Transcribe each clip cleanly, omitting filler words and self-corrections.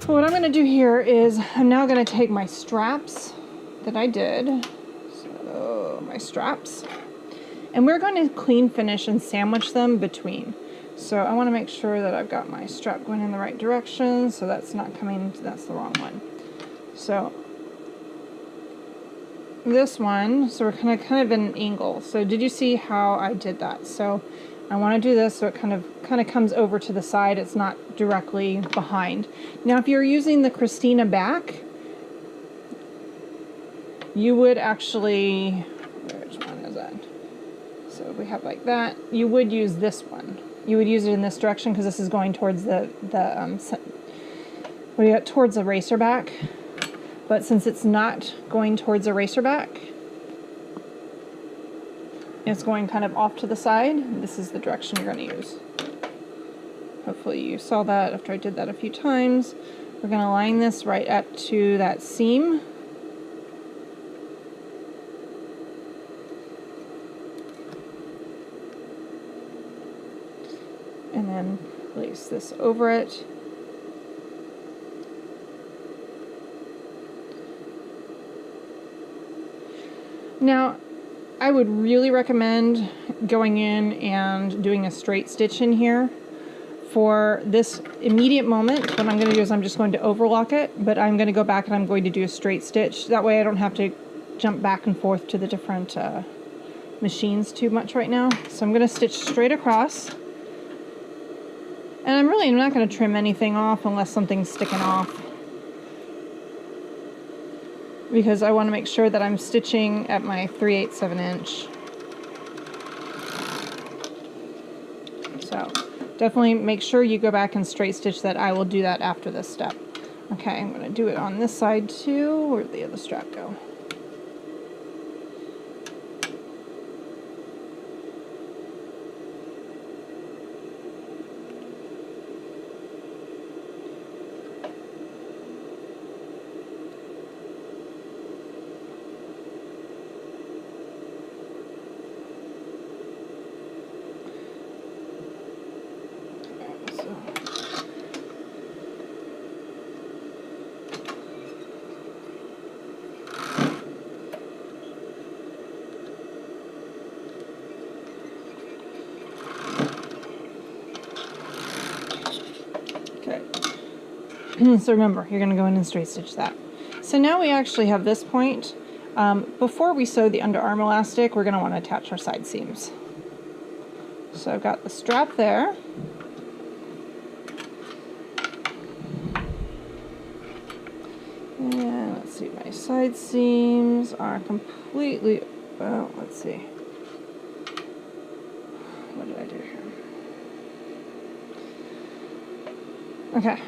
So what I'm going to do here is I'm now going to take my straps that I did, so my straps, and we're going to clean finish and sandwich them between. So I want to make sure that I've got my strap going in the right direction, so that's not coming, that's the wrong one. So this one, so we're kind of in an angle. So did you see how I did that? So I want to do this so it kind of comes over to the side. It's not directly behind. Now if you're using the Christina back, you would actually, which one is that? So if we have like that, you would use this one. You would use it in this direction because this is going towards towards the racer back. But since it's not going towards the racer back, it's going kind of off to the side. This is the direction you're going to use. Hopefully you saw that after I did that a few times. We're going to line this right up to that seam. And then place this over it. Now, I would really recommend going in and doing a straight stitch in here. For this immediate moment, what I'm going to do is I'm just going to overlock it, but I'm going to go back and I'm going to do a straight stitch. That way I don't have to jump back and forth to the different machines too much right now. So I'm going to stitch straight across. And I'm not going to trim anything off unless something's sticking off, because I want to make sure that I'm stitching at my 3/8 of an inch. So definitely make sure you go back and straight stitch that. I will do that after this step. Okay, I'm going to do it on this side too. Where'd the other strap go? So remember, you're going to go in and straight stitch that. So now we actually have this point. Before we sew the underarm elastic, we're going to want to attach our side seams. So I've got the strap there. And let's see, my side seams are completely, well, let's see. What did I do here? Okay.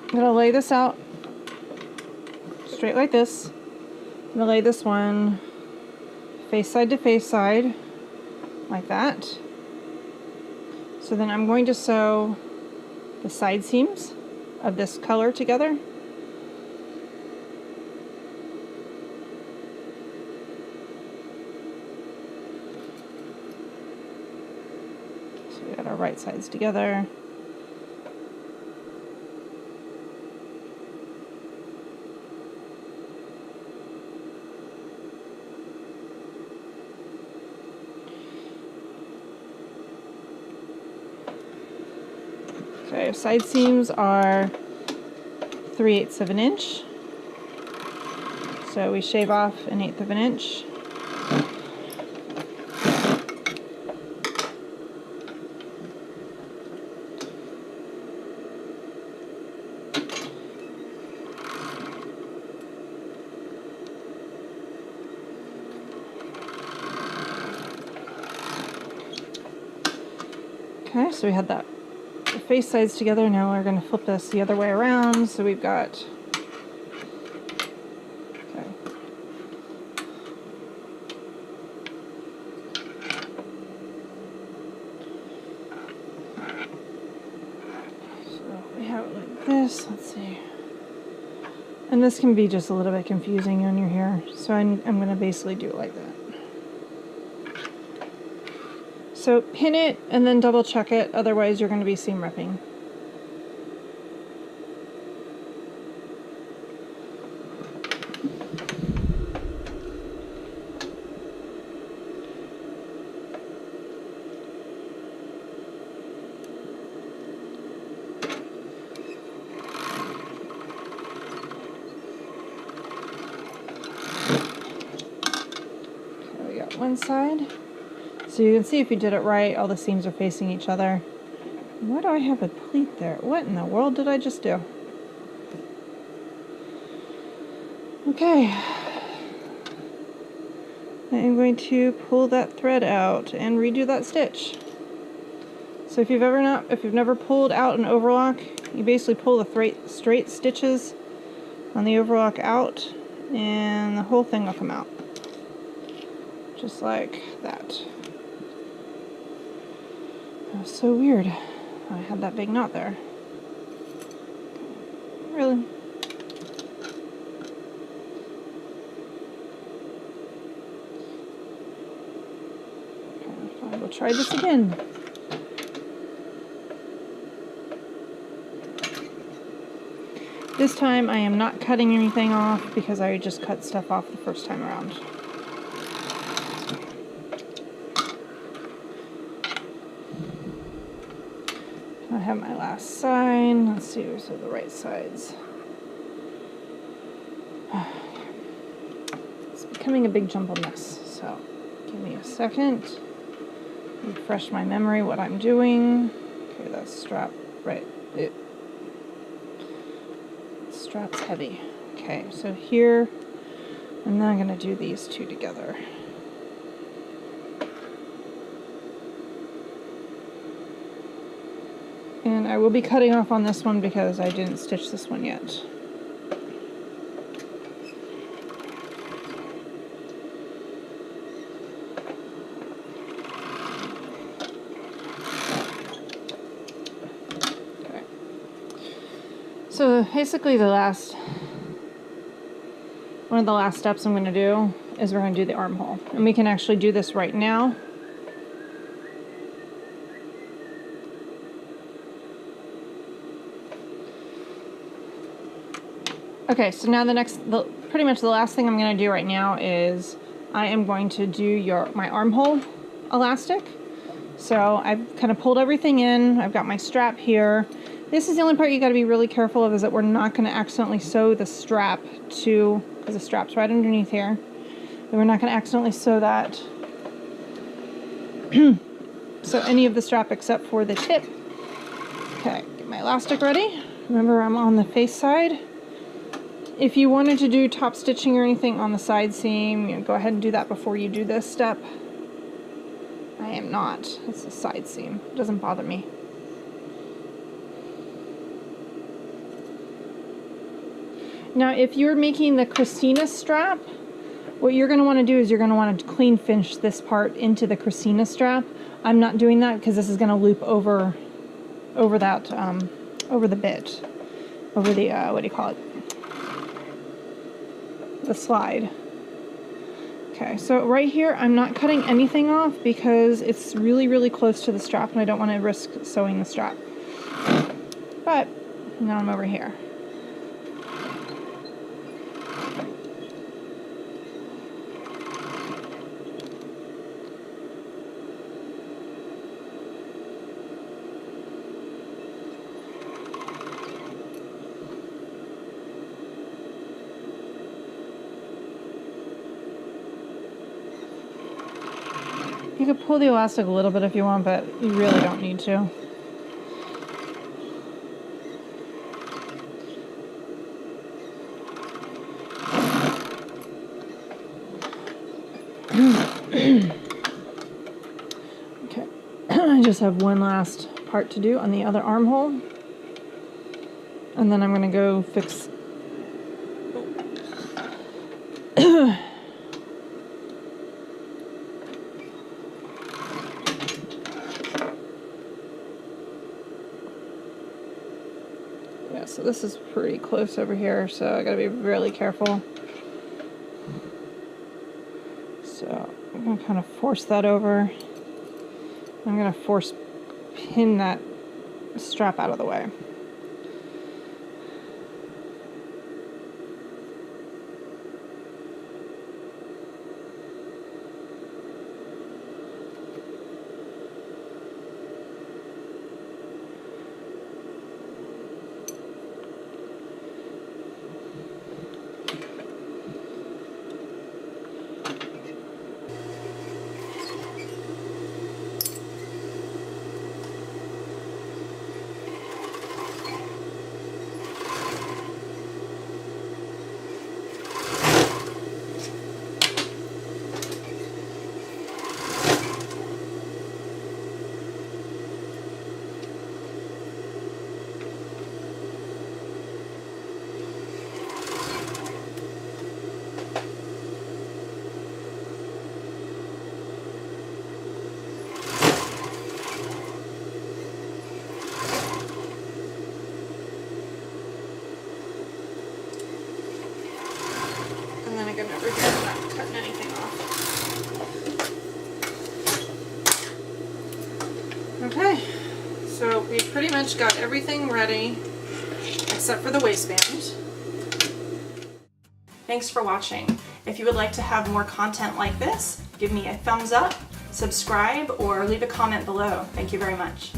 I'm going to lay this out straight like this. I'm going to lay this one face side to face side like that. So then I'm going to sew the side seams of this color together. So we got our right sides together. Okay, side seams are 3/8 of an inch. So we shave off 1/8 of an inch. Okay, so we had that face sides together. Now we're going to flip this the other way around. So we've got, okay. So we have it like this. Let's see. And this can be just a little bit confusing when you're here. So I'm going to basically do it like that. So pin it and then double check it, otherwise you're going to be seam ripping. one side. So you can see if you did it right, all the seams are facing each other. Why do I have a pleat there? What in the world did I just do? Okay. I am going to pull that thread out and redo that stitch. So if you've never pulled out an overlock, you basically pull the straight stitches on the overlock out and the whole thing will come out. Just like that. That was so weird. I had that big knot there. Really? Okay, I will try this again. This time I am not cutting anything off because I just cut stuff off the first time around. I have my last side. Let's see, where's the right sides. It's becoming a big jumbled mess, so give me a second. Refresh my memory what I'm doing. Okay, that's strap right. Strap's heavy. Okay, so here, and then I'm going to do these two together. And I will be cutting off on this one because I didn't stitch this one yet. So basically one of the last steps I'm going to do is we're going to do the armhole. And we can actually do this right now. Okay, so now pretty much the last thing I'm going to do right now is I am going to do my armhole elastic. So I've kind of pulled everything in. I've got my strap here. This is the only part you got to be really careful of, is that we're not going to accidentally sew the strap to, because the strap's right underneath here. And we're not going to accidentally sew that. So any of the strap except for the tip. Okay, get my elastic ready. Remember, I'm on the face side. If you wanted to do top stitching or anything on the side seam, go ahead and do that before you do this step. I am not. It's a side seam. It doesn't bother me. Now, if you're making the Christina strap, what you're going to want to do is you're going to want to clean finish this part into the Christina strap. I'm not doing that because this is going to loop over that, over the bit, over the, what do you call it? The slide. Okay, so right here, I'm not cutting anything off because it's really, really close to the strap and I don't want to risk sewing the strap. But now I'm over here. You could pull the elastic a little bit if you want, but you really don't need to. Okay, I just have one last part to do on the other armhole. And then I'm going to go fix... Yeah, so this is pretty close over here, so I gotta be really careful. So I'm gonna kind of force that over. I'm gonna force pin that strap out of the way. again over here. I'm not cutting anything off. Okay, so we pretty much got everything ready except for the waistband. Thanks for watching. If you would like to have more content like this, give me a thumbs up, subscribe, or leave a comment below. Thank you very much.